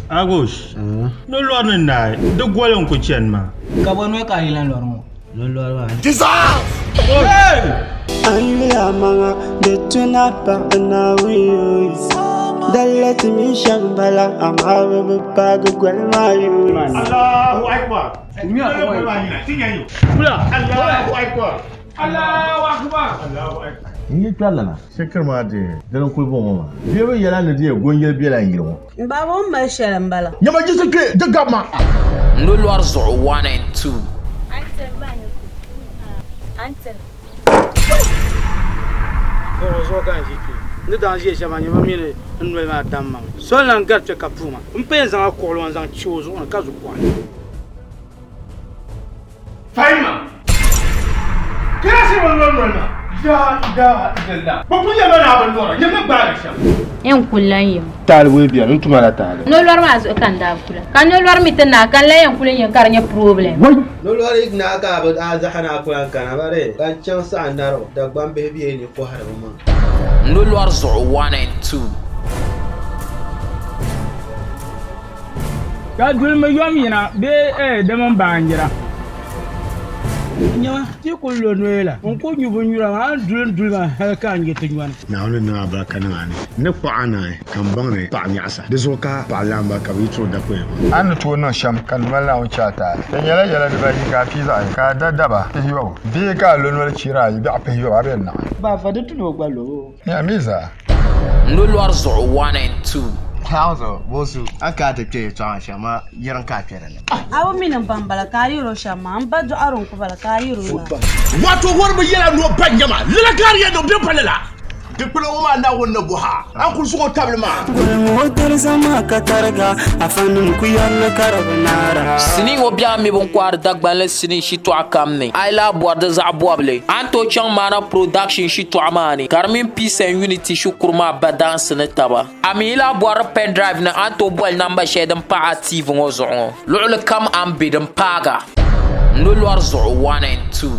Agus. No lorna na. Do gwalon ku chen ma. Ka bonwe ka hilan lormo. Non lo arba. Hey! Anlia manga de tuna pa na wi. Dalet mi shambala amawe pa gwalma yu. Allahu akbar. Miya ko mai. Tinyayo. Kula. Allahu akbar. Allahu akbar. Allahu akbar. Ni twala na shekar ma de dan kul bo mama biye be yala na de gongel be la ngiro Baba on ba sharan bala. nyama jisu ke de gamma No Lord Zor 1 and 2. Antel. Ko zo kan jiki. Ni dan je shama nyama mine nwe ma damma. So lan gat ka puma. Mpe zan ko lo zan chozo on ka zo kwa. Faima. Kira si wala. Ya ida. Ba ku yama na ban dora. Yama ba sha. Yan kullan yim. tal we biya nun tuma la tal No lor ma zo kan da kula. Kan no lor mitana kan la yan kullan yan karnya problem. Nolwar igna ka ba azahana ko yan kana bare kan can sa andaro da gbambe biye ni ko harama. No Lord Zor 1 and 2. Ka dulma yom yina be demon banjira. Nyama ti ko lo noela. On ko nyubo nyura ma dulma ka ngete nywan. na wani na ba kana ani ne ko ana kan bangne pa nyasa de zoka pa lamba ka witro da ko an to no sham kan mala o chata te yala yala de ba ka fiza ka dadaba te yo be ka lo no chira yi ba pe yo ba na Ba fa de tuno gbalo. ya miza No Lord Zor 1 and 2. Hauzo bosu aka ta ke tsawan shama yaran ka fere ne. Awo minan bambala kayiro shama an ba do aron ku bala kayiro na. wato warba yala no banyama lila kariya do be palala de pula o ma na wonna buha an kun suko tablema Wadar sama katarga afanum ku yalla karabnara. Sini wo bia mi bon kwar dagban sini shi to akamne. Ai la boarda za boable. Anto chang mana production shi to amani. Carmin Peace and Unity shukurma badan sene taba. Ami la boar pen drive na anto bol number shedan pa active ngozo. Lul kam am bidam paga. No Lord Zor 1 and 2.